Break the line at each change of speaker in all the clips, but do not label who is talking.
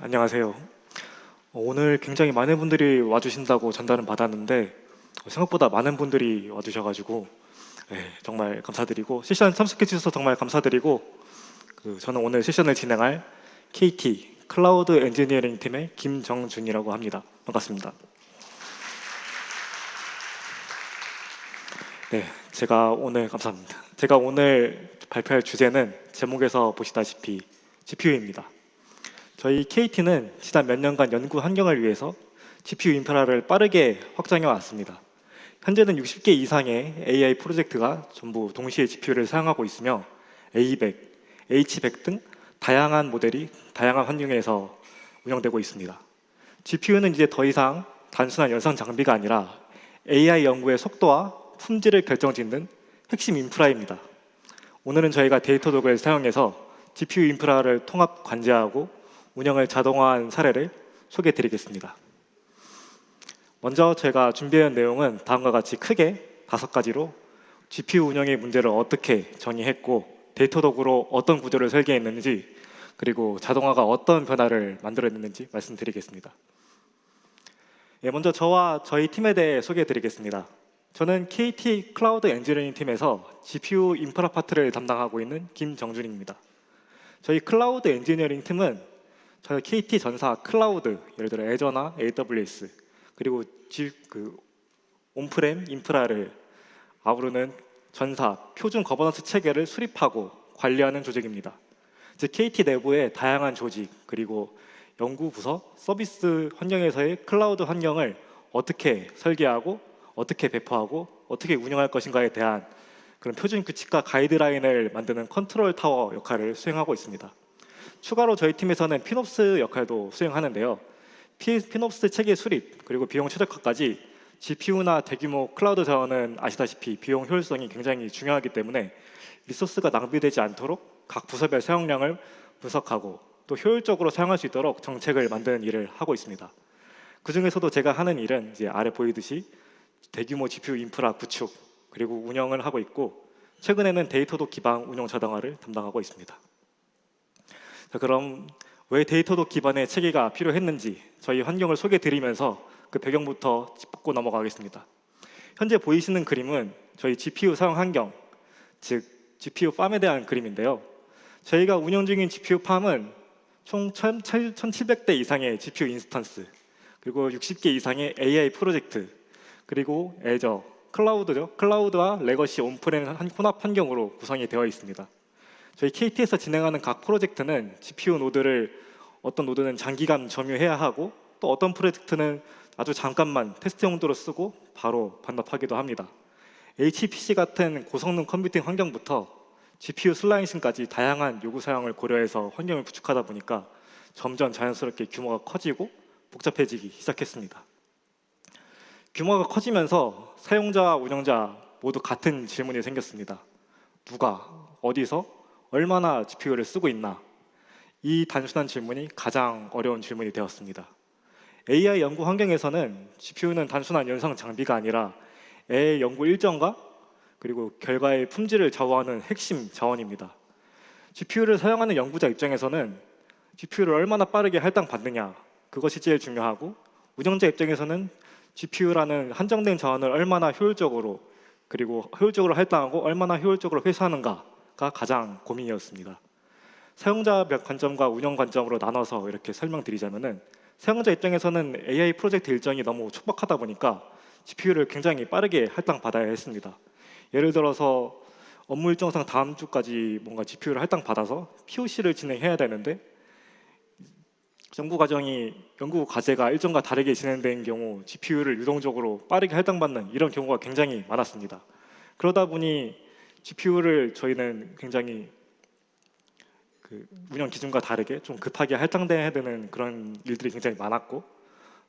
안녕하세요. 오늘 굉장히 많은 분들이 와주신다고 전달은 받았는데 생각보다 많은 분들이 와주셔가지고 정말 감사드리고 세션 참석해 주셔서 정말 감사드리고 저는 오늘 세션을 진행할 KT 클라우드 엔지니어링 팀의 김정준이라고 합니다. 반갑습니다. 감사합니다. 제가 오늘 발표할 주제는 제목에서 보시다시피 GPU입니다. 저희 KT는 지난 몇 년간 연구 환경을 위해서 GPU 인프라를 빠르게 확장해 왔습니다. 현재는 60개 이상의 AI 프로젝트가 전부 동시에 GPU를 사용하고 있으며 A100, H100 등 다양한 모델이 다양한 환경에서 운영되고 있습니다. GPU는 이제 더 이상 단순한 연상 장비가 아니라 AI 연구의 속도와 품질을 결정짓는 핵심 인프라입니다. 오늘은 저희가 데이터독을 사용해서 GPU 인프라를 통합 관제하고 운영을 자동화한 사례를 소개해 드리겠습니다. 먼저 제가 준비한 내용은 다음과 같이 크게 5가지로 GPU 운영의 문제를 어떻게 정의했고 데이터독으로 어떤 구조를 설계했는지 그리고 자동화가 어떤 변화를 만들어냈는지 말씀드리겠습니다. 먼저 저와 저희 팀에 대해 소개해 드리겠습니다. 저는 KT 클라우드 엔지니어링 팀에서 GPU 인프라 파트를 담당하고 있는 김정준입니다. 저희 클라우드 엔지니어링 팀은 저희 KT 전사 클라우드, 예를 들어 애저나 AWS 그리고 온프렘 인프라를 아우르는 전사 표준 거버넌스 체계를 수립하고 관리하는 조직입니다. 즉 KT 내부의 다양한 조직 그리고 연구 부서, 서비스 환경에서의 클라우드 환경을 어떻게 설계하고 어떻게 배포하고 어떻게 운영할 것인가에 대한 그런 표준 규칙과 가이드라인을 만드는 컨트롤 타워 역할을 수행하고 있습니다. 추가로 저희 팀에서는 피놉스 역할도 수행하는데요. 피놉스 체계 수립 그리고 비용 최적화까지 GPU나 대규모 클라우드 자원은 아시다시피 비용 효율성이 굉장히 중요하기 때문에 리소스가 낭비되지 않도록 각 부서별 사용량을 분석하고 또 효율적으로 사용할 수 있도록 정책을 만드는 일을 하고 있습니다. 그 중에서도 제가 하는 일은 이제 아래 보이듯이 대규모 GPU 인프라 구축 그리고 운영을 하고 있고 최근에는 데이터독 기반 운영 자동화를 담당하고 있습니다. 자, 그럼 왜 데이터독 기반의 체계가 필요했는지 저희 환경을 소개해드리면서 그 배경부터 짚고 넘어가겠습니다. 현재 보이시는 그림은 저희 GPU 사용 환경, 즉 GPU 팜에 대한 그림인데요. 저희가 운영 중인 GPU 팜은 총 1700대 이상의 GPU 인스턴스 그리고 60개 이상의 AI 프로젝트 그리고 애저, 클라우드죠. 클라우드와 레거시 온프렘 혼합 환경으로 구성이 되어 있습니다. 저희 KT에서 진행하는 각 프로젝트는 GPU 노드를 어떤 노드는 장기간 점유해야 하고 또 어떤 프로젝트는 아주 잠깐만 테스트 용도로 쓰고 바로 반납하기도 합니다. HPC 같은 고성능 컴퓨팅 환경부터 GPU 슬라이싱까지 다양한 요구 사항을 고려해서 환경을 구축하다 보니까 점점 자연스럽게 규모가 커지고 복잡해지기 시작했습니다. 규모가 커지면서 사용자와 운영자 모두 같은 질문이 생겼습니다. 누가, 어디서, 얼마나 GPU를 쓰고 있나? 이 단순한 질문이 가장 어려운 질문이 되었습니다. AI 연구 환경에서는 GPU는 단순한 연상 장비가 아니라 AI 연구 일정과 그리고 결과의 품질을 좌우하는 핵심 자원입니다. GPU를 사용하는 연구자 입장에서는 GPU를 얼마나 빠르게 할당받느냐 그것이 제일 중요하고 운영자 입장에서는 GPU라는 한정된 자원을 얼마나 효율적으로 할당하고 얼마나 효율적으로 회수하는가가 가장 고민이었습니다. 사용자 관점과 운영 관점으로 나눠서 이렇게 설명드리자면은 사용자 입장에서는 AI 프로젝트 일정이 너무 촉박하다 보니까 GPU를 굉장히 빠르게 할당받아야 했습니다. 예를 들어서 업무 일정상 다음 주까지 뭔가 GPU를 할당받아서 POC를 진행해야 되는데 연구 과제가 일정과 다르게 진행된 경우 GPU를 유동적으로 빠르게 할당받는 이런 경우가 굉장히 많았습니다. 그러다 보니 GPU를 저희는 굉장히 운영 기준과 다르게 좀 급하게 할당돼야 되는 그런 일들이 굉장히 많았고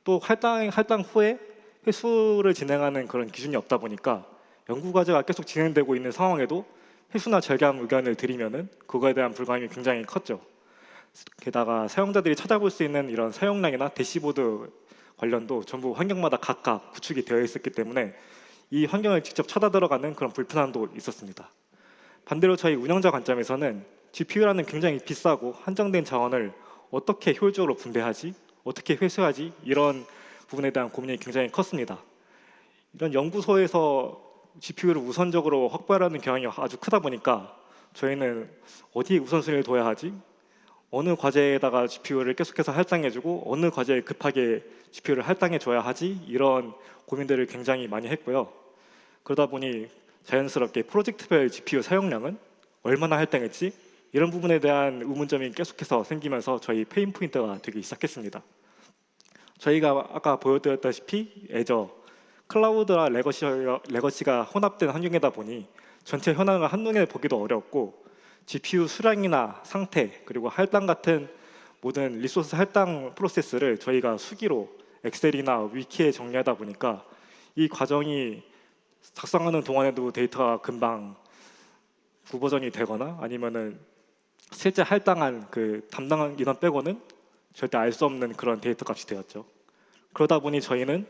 또 할당 후에 회수를 진행하는 그런 기준이 없다 보니까 연구 과제가 계속 진행되고 있는 상황에도 회수나 절감 의견을 드리면은 그거에 대한 불감이 굉장히 컸죠. 게다가 사용자들이 찾아볼 수 있는 이런 사용량이나 대시보드 관련도 전부 환경마다 각각 구축이 되어 있었기 때문에 이 환경을 직접 찾아 들어가는 그런 불편함도 있었습니다. 반대로 저희 운영자 관점에서는 GPU라는 굉장히 비싸고 한정된 자원을 어떻게 효율적으로 분배하지? 어떻게 회수하지? 이런 부분에 대한 고민이 굉장히 컸습니다. 이런 연구소에서 GPU를 우선적으로 확보하라는 경향이 아주 크다 보니까 저희는 어디에 우선순위를 둬야 하지? 어느 과제에다가 GPU를 계속해서 할당해주고 어느 과제에 급하게 GPU를 할당해줘야 하지? 이런 고민들을 굉장히 많이 했고요. 그러다 보니 자연스럽게 프로젝트별 GPU 사용량은 얼마나 할당했지? 이런 부분에 대한 의문점이 계속해서 생기면서 저희 페인 포인트가 되기 시작했습니다. 저희가 아까 보여드렸다시피 애저, 클라우드와 레거시가 혼합된 환경이다 보니 전체 현황을 한눈에 보기도 어렵고 GPU 수량이나 상태 그리고 할당 같은 모든 리소스 할당 프로세스를 저희가 수기로 엑셀이나 위키에 정리하다 보니까 이 과정이 작성하는 동안에도 데이터가 금방 구버전이 되거나 아니면은 실제 할당한 그 담당 인원 빼고는 절대 알 수 없는 그런 데이터 값이 되었죠. 그러다 보니 저희는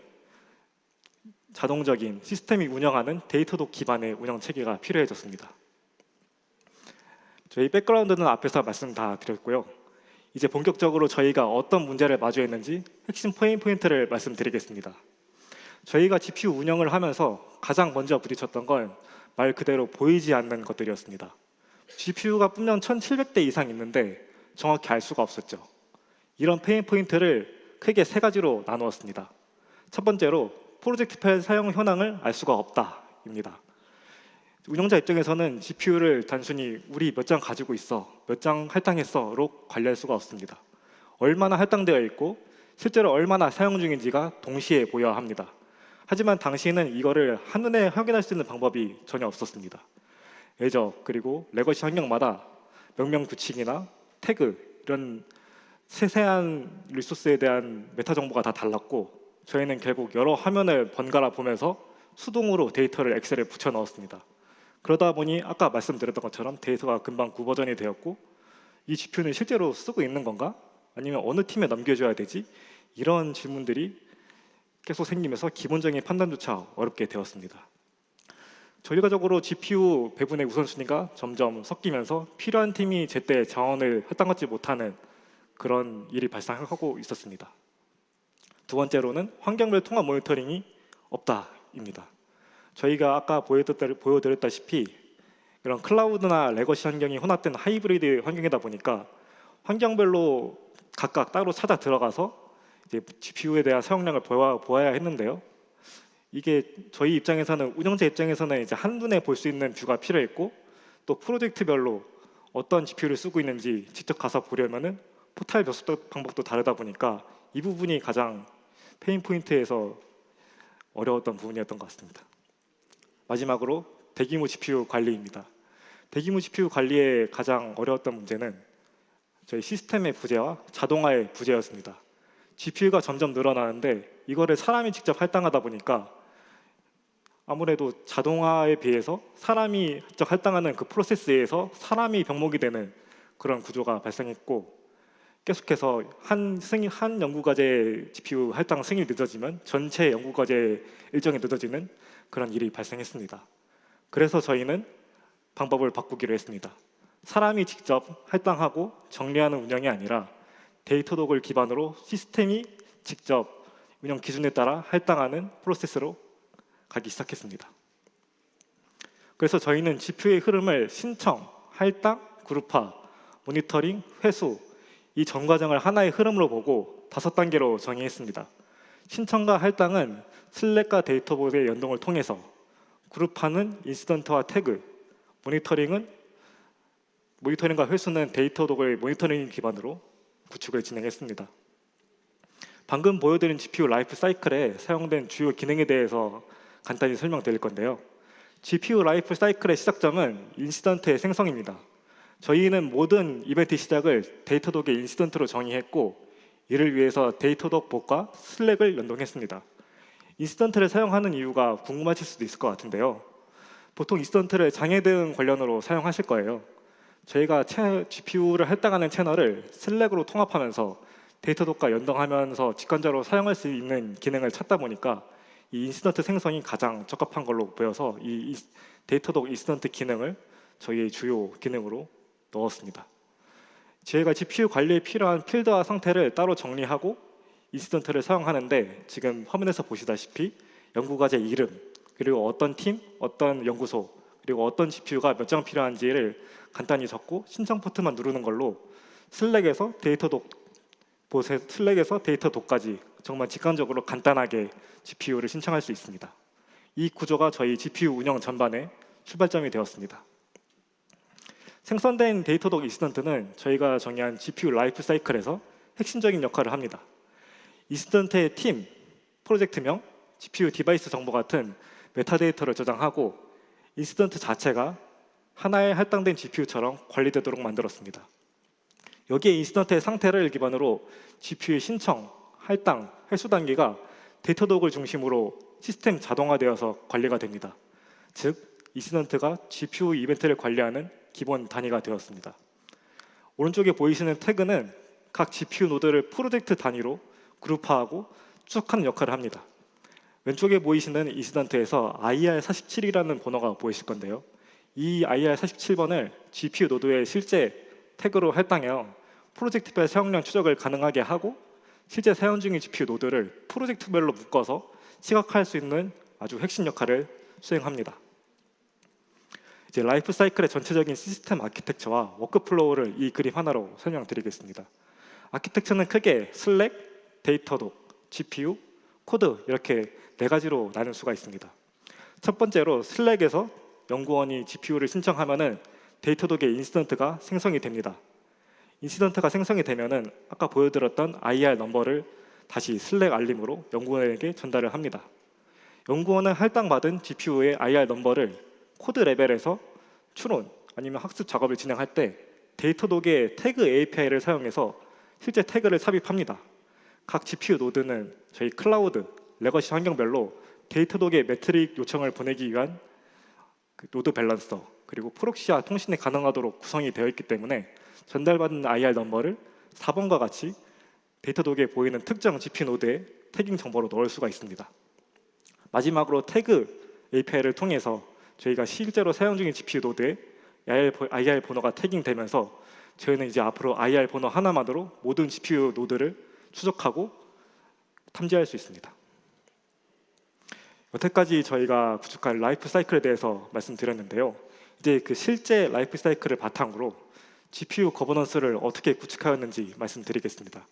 자동적인 시스템이 운영하는 데이터독 기반의 운영 체계가 필요해졌습니다. 저희 백그라운드는 앞에서 말씀 다 드렸고요. 이제 본격적으로 저희가 어떤 문제를 마주했는지 핵심 포인트를 말씀드리겠습니다. 저희가 GPU 운영을 하면서 가장 먼저 부딪혔던 건 말 그대로 보이지 않는 것들이었습니다. GPU가 분명 1700대 이상 있는데 정확히 알 수가 없었죠. 이런 페인 포인트를 크게 세 가지로 나누었습니다. 첫 번째로 프로젝트별 사용 현황을 알 수가 없다입니다. 운영자 입장에서는 GPU를 단순히 우리 몇 장 가지고 있어, 몇 장 할당했어로 관리할 수가 없습니다. 얼마나 할당되어 있고 실제로 얼마나 사용 중인지가 동시에 보여야 합니다. 하지만 당시에는 이거를 한눈에 확인할 수 있는 방법이 전혀 없었습니다. 애저 그리고 레거시 환경마다 명령 규칙이나 태그 이런 세세한 리소스에 대한 메타 정보가 다 달랐고 저희는 결국 여러 화면을 번갈아 보면서 수동으로 데이터를 엑셀에 붙여 넣었습니다. 그러다 보니 아까 말씀드렸던 것처럼 데이터가 금방 구버전이 되었고 이 GPU는 실제로 쓰고 있는 건가? 아니면 어느 팀에 넘겨줘야 되지? 이런 질문들이 계속 생기면서 기본적인 판단조차 어렵게 되었습니다. 결과적으로 GPU 배분의 우선순위가 점점 섞이면서 필요한 팀이 제때 자원을 할당받지 못하는 그런 일이 발생하고 있었습니다. 두 번째로는 환경별 통합 모니터링이 없다입니다. 저희가 아까 보여드렸다시피 이런 클라우드나 레거시 환경이 혼합된 하이브리드 환경이다 보니까 환경별로 각각 따로 찾아 들어가서 이제 GPU에 대한 사용량을 보아야 했는데요. 이게 저희 입장에서는 운영자 입장에서는 이제 한눈에 볼 수 있는 뷰가 필요했고 또 프로젝트별로 어떤 GPU를 쓰고 있는지 직접 가서 보려면은 포탈 접속 방법도 다르다 보니까 이 부분이 가장 페인 포인트에서 어려웠던 부분이었던 것 같습니다. 마지막으로 대규모 GPU 관리입니다. 대규모 GPU 관리에 가장 어려웠던 문제는 저희 시스템의 부재와 자동화의 부재였습니다. GPU가 점점 늘어나는데 이거를 사람이 직접 할당하다 보니까 아무래도 자동화에 비해서 사람이 직접 할당하는 그 프로세스에서 사람이 병목이 되는 그런 구조가 발생했고 계속해서 한 연구과제 GPU 할당 승인이 늦어지면 전체 연구과제 일정이 늦어지는 그런 일이 발생했습니다. 그래서 저희는 방법을 바꾸기로 했습니다. 사람이 직접 할당하고 정리하는 운영이 아니라 데이터독을 기반으로 시스템이 직접 운영 기준에 따라 할당하는 프로세스로 가기 시작했습니다. 그래서 저희는 GPU의 흐름을 신청, 할당, 그룹화, 모니터링, 회수 이 전 과정을 하나의 흐름으로 보고 5단계로 정의했습니다. 신청과 할당은 슬랙과 데이터봇의 연동을 통해서, 그룹화는 인시던트와 태그, 모니터링과 회수는 데이터독의 모니터링 기반으로 구축을 진행했습니다. 방금 보여드린 GPU 라이프 사이클에 사용된 주요 기능에 대해서 간단히 설명드릴 건데요. GPU 라이프 사이클의 시작점은 인시던트의 생성입니다. 저희는 모든 이벤트 시작을 데이터독의 인시던트로 정의했고 이를 위해서 데이터독 봇과 슬랙을 연동했습니다. 인시던트를 사용하는 이유가 궁금하실 수도 있을 것 같은데요. 보통 인시던트를 장애 대응 관련으로 사용하실 거예요. 저희가 GPU를 할당하는 채널을 슬랙으로 통합하면서 데이터독과 연동하면서 직관적으로 사용할 수 있는 기능을 찾다 보니까 이 인시던트 생성이 가장 적합한 걸로 보여서 이 데이터독 인시던트 기능을 저희의 주요 기능으로 넣었습니다. 저희가 GPU 관리에 필요한 필드와 상태를 따로 정리하고 인스턴트를 사용하는데, 지금 화면에서 보시다시피 연구과제 이름, 그리고 어떤 팀, 어떤 연구소, 그리고 어떤 GPU가 몇 장 필요한지를 간단히 적고 신청 버튼만 누르는 걸로 슬랙에서 데이터독까지 정말 직관적으로 간단하게 GPU를 신청할 수 있습니다. 이 구조가 저희 GPU 운영 전반의 출발점이 되었습니다. 생성된 데이터독 인스턴트는 저희가 정의한 GPU 라이프 사이클에서 핵심적인 역할을 합니다. 인스턴트의 팀, 프로젝트명, GPU 디바이스 정보 같은 메타데이터를 저장하고 인스턴트 자체가 하나의 할당된 GPU처럼 관리되도록 만들었습니다. 여기에 인스턴트의 상태를 기반으로 GPU의 신청, 할당, 회수 단계가 데이터독을 중심으로 시스템 자동화되어서 관리가 됩니다. 즉, 인스턴트가 GPU 이벤트를 관리하는 기본 단위가 되었습니다. 오른쪽에 보이시는 태그는 각 GPU 노드를 프로젝트 단위로 그룹화하고 추적하는 역할을 합니다. 왼쪽에 보이시는 인스턴트에서 IR47이라는 번호가 보이실 건데요. 이 IR47번을 GPU 노드의 실제 태그로 할당해요. 프로젝트별 사용량 추적을 가능하게 하고 실제 사용 중인 GPU 노드를 프로젝트별로 묶어서 시각화할 수 있는 아주 핵심 역할을 수행합니다. 이제 라이프 사이클의 전체적인 시스템 아키텍처와 워크플로우를 이 그림 하나로 설명드리겠습니다. 아키텍처는 크게 슬랙, 데이터독, GPU, 코드 이렇게 네 가지로 나눌 수가 있습니다. 첫 번째로 슬랙에서 연구원이 GPU를 신청하면은 데이터독의 인스턴트가 생성이 됩니다. 인시던트가 생성이 되면은 아까 보여드렸던 IR 넘버를 다시 슬랙 알림으로 연구원에게 전달을 합니다. 연구원은 할당받은 GPU의 IR 넘버를 코드 레벨에서 추론 아니면 학습 작업을 진행할 때 데이터독의 태그 API를 사용해서 실제 태그를 삽입합니다. 각 GPU 노드는 저희 클라우드, 레거시 환경별로 데이터독의 매트릭 요청을 보내기 위한 노드 밸런서 그리고 프록시와 통신이 가능하도록 구성이 되어 있기 때문에 전달받은 IR 넘버를 4번과 같이 데이터독에 보이는 특정 GPU 노드에 태깅 정보로 넣을 수가 있습니다. 마지막으로 태그 API를 통해서 저희가 실제로 사용 중인 GPU 노드에 IR 번호가 태깅되면서 저희는 이제 앞으로 IR 번호 하나만으로 모든 GPU 노드를 추적하고 탐지할 수 있습니다. 여태까지 저희가 구축한 라이프 사이클에 대해서 말씀드렸는데요. 이제 그 실제 라이프 사이클을 바탕으로 GPU 거버넌스를 어떻게 구축하였는지 말씀드리겠습니다.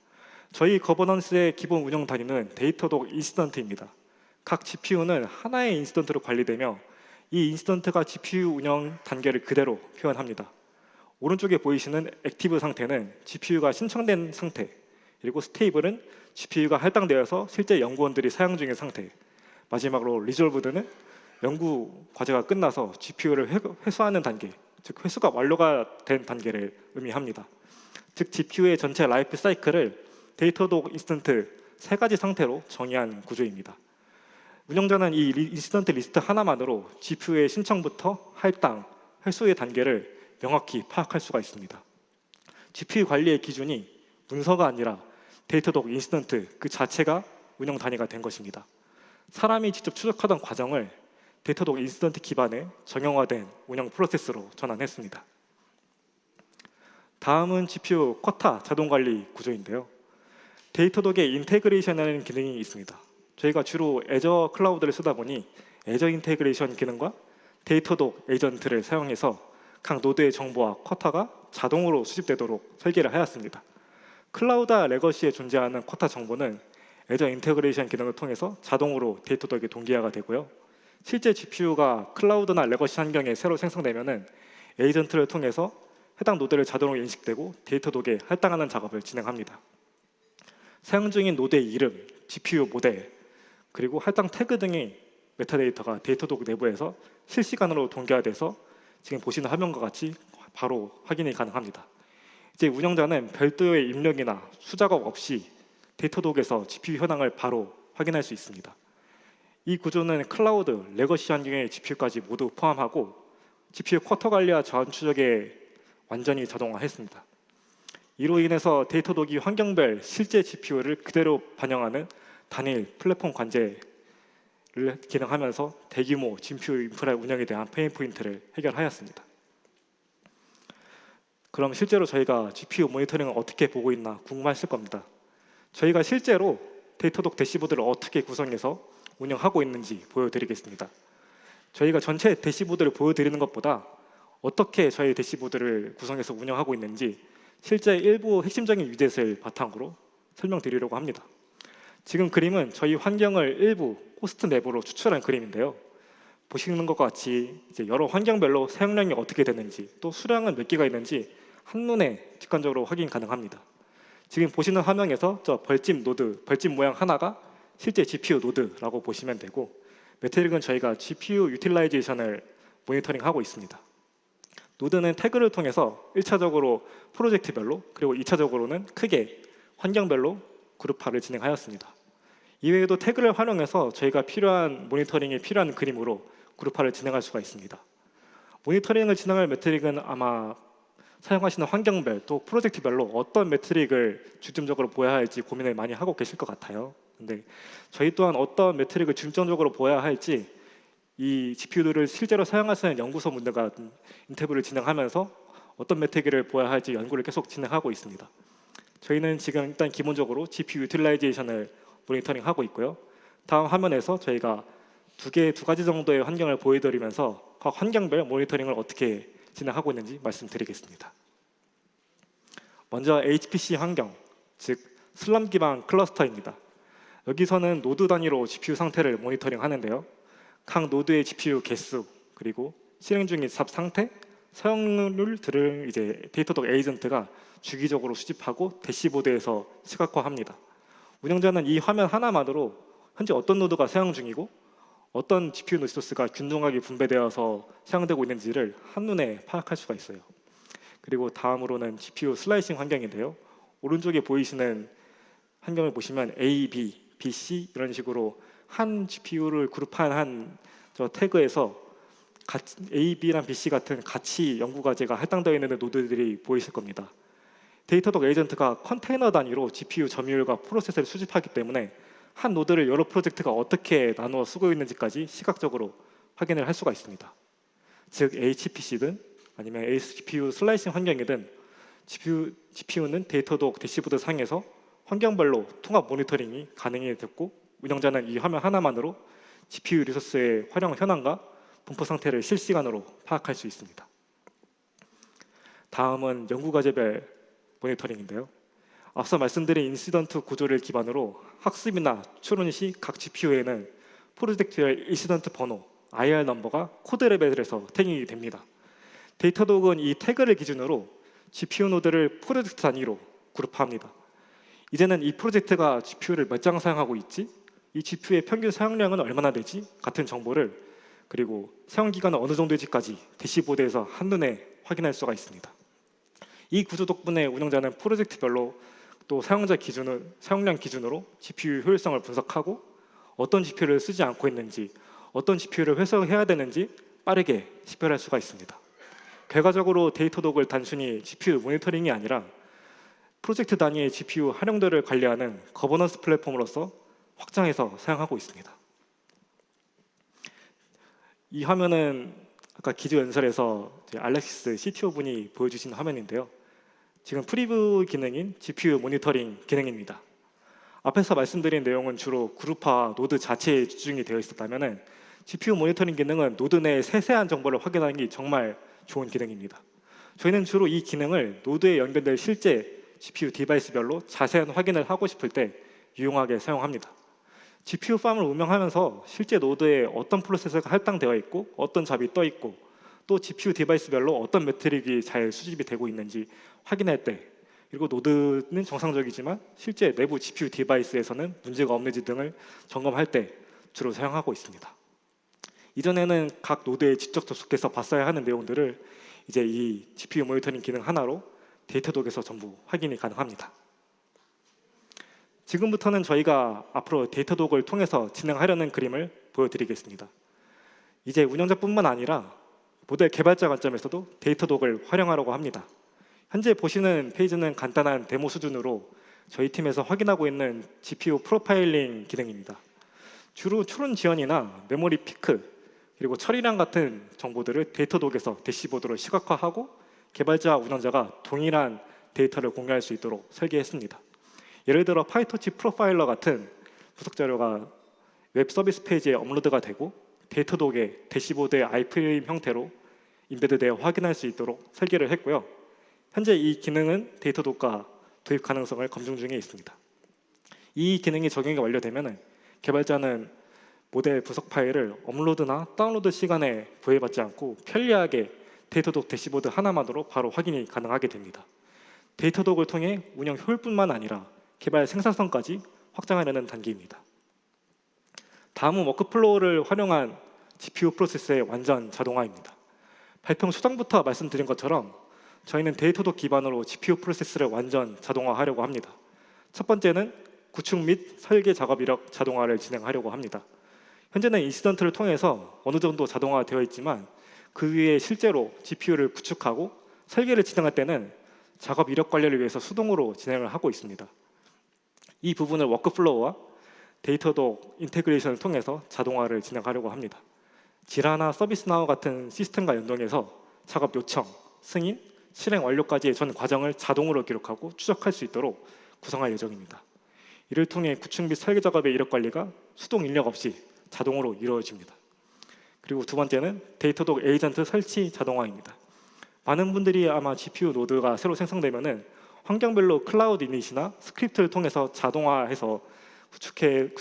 저희 거버넌스의 기본 운영 단위는 데이터독 인스턴트입니다. 각 GPU는 하나의 인스턴트로 관리되며 이 인스턴트가 GPU 운영 단계를 그대로 표현합니다. 오른쪽에 보이시는 액티브 상태는 GPU가 신청된 상태, 그리고 스테이블은 GPU가 할당되어서 실제 연구원들이 사용 중인 상태, 마지막으로 리졸브드는 연구 과제가 끝나서 GPU를 회수하는 단계, 즉 회수가 완료가 된 단계를 의미합니다. 즉 GPU의 전체 라이프 사이클을 데이터독 인스턴트 세 가지 상태로 정의한 구조입니다. 운영자는 이 인스턴트 리스트 하나만으로 GPU의 신청부터 할당, 회수의 단계를 명확히 파악할 수가 있습니다. GPU 관리의 기준이 문서가 아니라 데이터독 인스턴트 그 자체가 운영 단위가 된 것입니다. 사람이 직접 추적하던 과정을 데이터독 인스턴트 기반의 정형화된 운영 프로세스로 전환했습니다. 다음은 GPU 쿼타 자동관리 구조인데요. 데이터독에 인테그레이션이라는 기능이 있습니다. 저희가 주로 애저 클라우드를 쓰다 보니 애저 인테그레이션 기능과 데이터독 에이전트를 사용해서 각 노드의 정보와 쿼타가 자동으로 수집되도록 설계를 하였습니다. 클라우드와 레거시에 존재하는 쿼타 정보는 애저 인테그레이션 기능을 통해서 자동으로 데이터독에 동기화가 되고요. 실제 GPU가 클라우드나 레거시 환경에 새로 생성되면은 에이전트를 통해서 해당 노드를 자동으로 인식되고 데이터독에 할당하는 작업을 진행합니다. 사용 중인 노드의 이름, GPU 모델, 그리고 할당 태그 등의 메타데이터가 데이터독 내부에서 실시간으로 동기화돼서 지금 보시는 화면과 같이 바로 확인이 가능합니다. 이제 운영자는 별도의 입력이나 수작업 없이 데이터독에서 GPU 현황을 바로 확인할 수 있습니다. 이 구조는 클라우드, 레거시 환경의 GPU까지 모두 포함하고 GPU 쿼터 관리와 자원 추적에 완전히 자동화했습니다. 이로 인해서 데이터독이 환경별 실제 GPU를 그대로 반영하는 단일 플랫폼 관제를 기능하면서 대규모 GPU 인프라 운영에 대한 페인 포인트를 해결하였습니다. 그럼 실제로 저희가 GPU 모니터링을 어떻게 보고 있나 궁금하실 겁니다. 저희가 실제로 데이터독 대시보드를 어떻게 구성해서 운영하고 있는지 보여드리겠습니다. 저희가 전체 대시보드를 보여드리는 것보다 어떻게 저희 대시보드를 구성해서 운영하고 있는지 실제 일부 핵심적인 유닛을 바탕으로 설명드리려고 합니다. 지금 그림은 저희 환경을 일부 호스트 맵으로 추출한 그림인데요. 보시는 것과 같이 이제 여러 환경별로 사용량이 어떻게 되는지 또 수량은 몇 개가 있는지 한눈에 직관적으로 확인 가능합니다. 지금 보시는 화면에서 저 벌집 노드, 벌집 모양 하나가 실제 GPU 노드라고 보시면 되고, 매트릭은 저희가 GPU 유틸라이제이션을 모니터링하고 있습니다. 노드는 태그를 통해서 1차적으로 프로젝트별로 그리고 2차적으로는 크게 환경별로 그룹화를 진행하였습니다. 이외에도 태그를 활용해서 저희가 필요한 모니터링이 필요한 그림으로 그룹화를 진행할 수가 있습니다. 모니터링을 진행할 매트릭은 아마 사용하시는 환경별 또 프로젝트별로 어떤 매트릭을 중점적으로 보아야 할지 고민을 많이 하고 계실 것 같아요. 근데 저희 또한 어떤 매트릭을 중점적으로 보아야 할지 이 GPU들을 실제로 사용하시는 연구소 분들과 인터뷰를 진행하면서 어떤 매트릭을 보아야 할지 연구를 계속 진행하고 있습니다. 저희는 지금 일단 기본적으로 GPU 유틸라이제이션을 모니터링하고 있고요. 다음 화면에서 저희가 두 가지 정도의 환경을 보여드리면서 각 환경별 모니터링을 어떻게 진행하고 있는지 말씀드리겠습니다. 먼저 HPC 환경, 즉 슬럼 기반 클러스터입니다. 여기서는 노드 단위로 GPU 상태를 모니터링 하는데요. 각 노드의 GPU 개수, 그리고 실행 중인 삽 상태, 사용률들을 이제 데이터독 에이전트가 주기적으로 수집하고 대시보드에서 시각화합니다. 운영자는 이 화면 하나만으로 현재 어떤 노드가 사용 중이고 어떤 GPU 리소스가 균등하게 분배되어서 사용되고 있는지를 한눈에 파악할 수가 있어요. 그리고 다음으로는 GPU 슬라이싱 환경인데요. 오른쪽에 보이시는 환경을 보시면 A, B, B, C 이런 식으로 한 GPU를 그룹한 한 저 태그에서 A, B랑 B, C 같은 같이 연구 과제가 할당되어 있는 노드들이 보이실 겁니다. 데이터독 에이전트가 컨테이너 단위로 GPU 점유율과 프로세스를 수집하기 때문에 한 노드를 여러 프로젝트가 어떻게 나누어 쓰고 있는지까지 시각적으로 확인을 할 수가 있습니다. 즉 HPC든 아니면 GPU 슬라이싱 환경이든 GPU는 데이터독 대시보드 상에서 환경별로 통합 모니터링이 가능이 됐고, 운영자는 이 화면 하나만으로 GPU 리소스의 활용 현황과 분포 상태를 실시간으로 파악할 수 있습니다. 다음은 연구과제별 모니터링인데요. 앞서 말씀드린 인시던트 구조를 기반으로 학습이나 추론 시 각 GPU에는 프로젝트별 인시던트 번호, IR 넘버가 코드 레벨에서 태깅이 됩니다. 데이터독은 이 태그를 기준으로 GPU 노드를 프로젝트 단위로 그룹화합니다. 이제는 이 프로젝트가 GPU를 몇 장 사용하고 있지? 이 GPU의 평균 사용량은 얼마나 되지? 같은 정보를, 그리고 사용 기간은 어느 정도일지까지 대시보드에서 한눈에 확인할 수가 있습니다. 이 구조 덕분에 운영자는 프로젝트별로 또 사용량 기준으로 GPU 효율성을 분석하고 어떤 GPU를 쓰지 않고 있는지, 어떤 GPU를 회수해야 되는지 빠르게 식별할 수가 있습니다. 결과적으로 데이터독을 단순히 GPU 모니터링이 아니라 프로젝트 단위의 GPU 활용도를 관리하는 거버넌스 플랫폼으로서 확장해서 사용하고 있습니다. 이 화면은 아까 기조 연설에서 알렉시스 CTO 분이 보여주신 화면인데요. 지금 프리뷰 기능인 GPU 모니터링 기능입니다. 앞에서 말씀드린 내용은 주로 그룹화 노드 자체에 집중이 되어 있었다면 GPU 모니터링 기능은 노드 내의 세세한 정보를 확인하기 정말 좋은 기능입니다. 저희는 주로 이 기능을 노드에 연결될 실제 GPU 디바이스별로 자세한 확인을 하고 싶을 때 유용하게 사용합니다. GPU 팜을 운영하면서 실제 노드에 어떤 프로세서가 할당되어 있고 어떤 잡이 떠 있고 또 GPU 디바이스별로 어떤 매트릭이 잘 수집이 되고 있는지 확인할 때, 그리고 노드는 정상적이지만 실제 내부 GPU 디바이스에서는 문제가 없는지 등을 점검할 때 주로 사용하고 있습니다. 이전에는 각 노드에 직접 접속해서 봤어야 하는 내용들을 이제 이 GPU 모니터링 기능 하나로 데이터독에서 전부 확인이 가능합니다. 지금부터는 저희가 앞으로 데이터독을 통해서 진행하려는 그림을 보여드리겠습니다. 이제 운영자뿐만 아니라 모델 개발자 관점에서도 데이터독을 활용하려고 합니다. 현재 보시는 페이지는 간단한 데모 수준으로 저희 팀에서 확인하고 있는 GPU 프로파일링 기능입니다. 주로 추론 지연이나 메모리 피크, 그리고 처리량 같은 정보들을 데이터독에서 대시보드로 시각화하고 개발자와 운영자가 동일한 데이터를 공유할 수 있도록 설계했습니다. 예를 들어 파이토치 프로파일러 같은 분석 자료가 웹 서비스 페이지에 업로드가 되고 데이터독에 대시보드의 아이프레임 형태로 인베드되어 확인할 수 있도록 설계를 했고요. 현재 이 기능은 데이터독과 도입 가능성을 검증 중에 있습니다. 이 기능이 적용이 완료되면 개발자는 모델 분석 파일을 업로드나 다운로드 시간에 구애받지 않고 편리하게 데이터독 대시보드 하나만으로 바로 확인이 가능하게 됩니다. 데이터독을 통해 운영 효율뿐만 아니라 개발 생산성까지 확장하려는 단계입니다. 다음은 워크플로우를 활용한 GPU 프로세스의 완전 자동화입니다. 발표 초장부터 말씀드린 것처럼 저희는 데이터독 기반으로 GPU 프로세스를 완전 자동화하려고 합니다. 첫 번째는 구축 및 설계 작업 이력 자동화를 진행하려고 합니다. 현재는 인시던트를 통해서 어느 정도 자동화되어 있지만 그 위에 실제로 GPU를 구축하고 설계를 진행할 때는 작업 이력 관리를 위해서 수동으로 진행을 하고 있습니다. 이 부분을 워크플로우와 데이터독 인테그레이션을 통해서 자동화를 진행하려고 합니다. 지라나 서비스나우 같은 시스템과 연동해서 작업 요청, 승인, 실행 완료까지의 전 과정을 자동으로 기록하고 추적할 수 있도록 구성할 예정입니다. 이를 통해 구축 및 설계 작업의 이력 관리가 수동 인력 없이 자동으로 이루어집니다. 그리고 두 번째는 데이터독 에이전트 설치 자동화입니다. 많은 분들이 아마 GPU 노드가 새로 생성되면은 환경별로 클라우드 이닛이나 스크립트를 통해서 자동화해서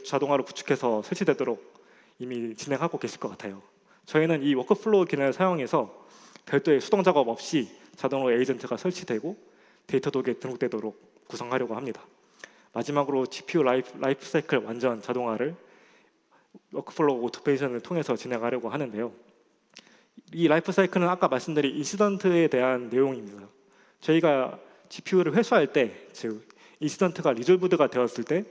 자동화로 구축해서 설치되도록 이미 진행하고 계실 것 같아요. 저희는 이 워크플로우 기능을 사용해서 별도의 수동 작업 없이 자동으로 에이전트가 설치되고 데이터독에 등록되도록 구성하려고 합니다. 마지막으로 GPU 라이프 사이클 완전 자동화를 워크플로우 오토메이션을 통해서 진행하려고 하는데요. 이 라이프 사이클은 아까 말씀드린 인시던트에 대한 내용입니다. 저희가 GPU를 회수할 때, 즉 인시던트가 리졸브드가 되었을 때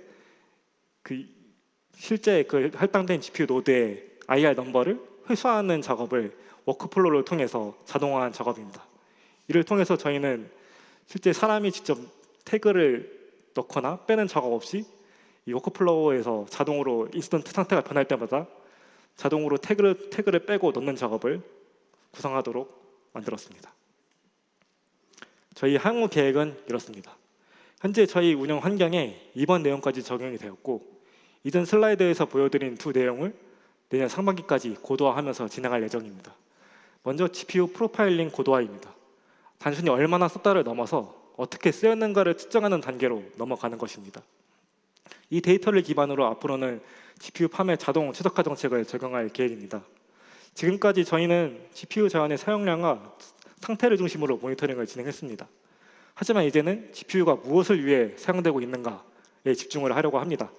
실제 할당된 GPU 노드의 IR 넘버를 회수하는 작업을 워크플로우를 통해서 자동화한 작업입니다. 이를 통해서 저희는 실제 사람이 직접 태그를 넣거나 빼는 작업 없이 이 워크플로우에서 자동으로 인스턴트 상태가 변할 때마다 자동으로 태그를 빼고 넣는 작업을 구성하도록 만들었습니다. 저희 향후 계획은 이렇습니다. 현재 저희 운영 환경에 이번 내용까지 적용이 되었고 이전 슬라이드에서 보여드린 두 내용을 내년 상반기까지 고도화하면서 진행할 예정입니다. 먼저 GPU 프로파일링 고도화입니다. 단순히 얼마나 썼다를 넘어서 어떻게 쓰였는가를 측정하는 단계로 넘어가는 것입니다. 이 데이터를 기반으로 앞으로는 GPU 팜의 자동 최적화 정책을 적용할 계획입니다. 지금까지 저희는 GPU 자원의 사용량과 상태를 중심으로 모니터링을 진행했습니다. 하지만 이제는 GPU가 무엇을 위해 사용되고 있는가에 집중을 하려고 합니다.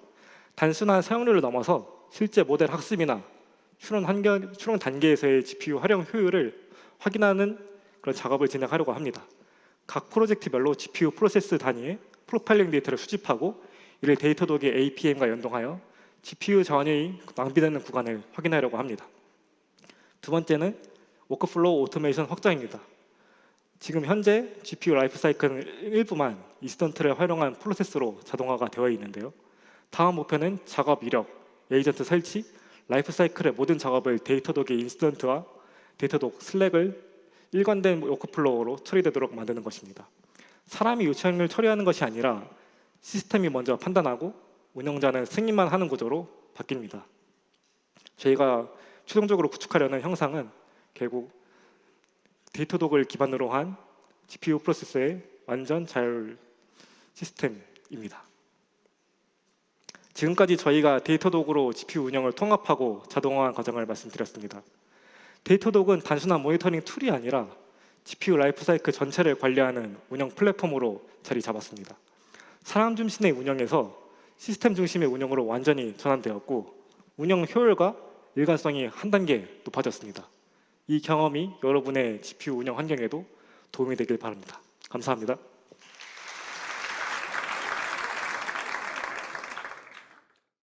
단순한 사용료를 넘어서 실제 모델 학습이나 추론 단계에서의 GPU 활용 효율을 확인하는 그런 작업을 진행하려고 합니다. 각 프로젝트별로 GPU 프로세스 단위의 프로파일링 데이터를 수집하고 이를 데이터독의 APM과 연동하여 GPU 자원이 낭비되는 구간을 확인하려고 합니다. 두 번째는 워크플로우 오토메이션 확장입니다. 지금 현재 GPU 라이프 사이클은 일부만 인스턴트를 활용한 프로세스로 자동화가 되어 있는데요. 다음 목표는 작업 이력, 에이전트 설치, 라이프 사이클의 모든 작업을 데이터독의 인스턴트와 데이터독 슬랙을 일관된 워크플로우로 처리되도록 만드는 것입니다. 사람이 요청을 처리하는 것이 아니라 시스템이 먼저 판단하고 운영자는 승인만 하는 구조로 바뀝니다. 저희가 최종적으로 구축하려는 형상은 결국 데이터독을 기반으로 한 GPU 프로세스의 완전 자율 시스템입니다. 지금까지 저희가 데이터독으로 GPU 운영을 통합하고 자동화한 과정을 말씀드렸습니다. 데이터독은 단순한 모니터링 툴이 아니라 GPU 라이프 사이클 전체를 관리하는 운영 플랫폼으로 자리 잡았습니다. 사람 중심의 운영에서 시스템 중심의 운영으로 완전히 전환되었고 운영 효율과 일관성이 한 단계 높아졌습니다. 이 경험이 여러분의 GPU 운영 환경에도 도움이 되길 바랍니다. 감사합니다.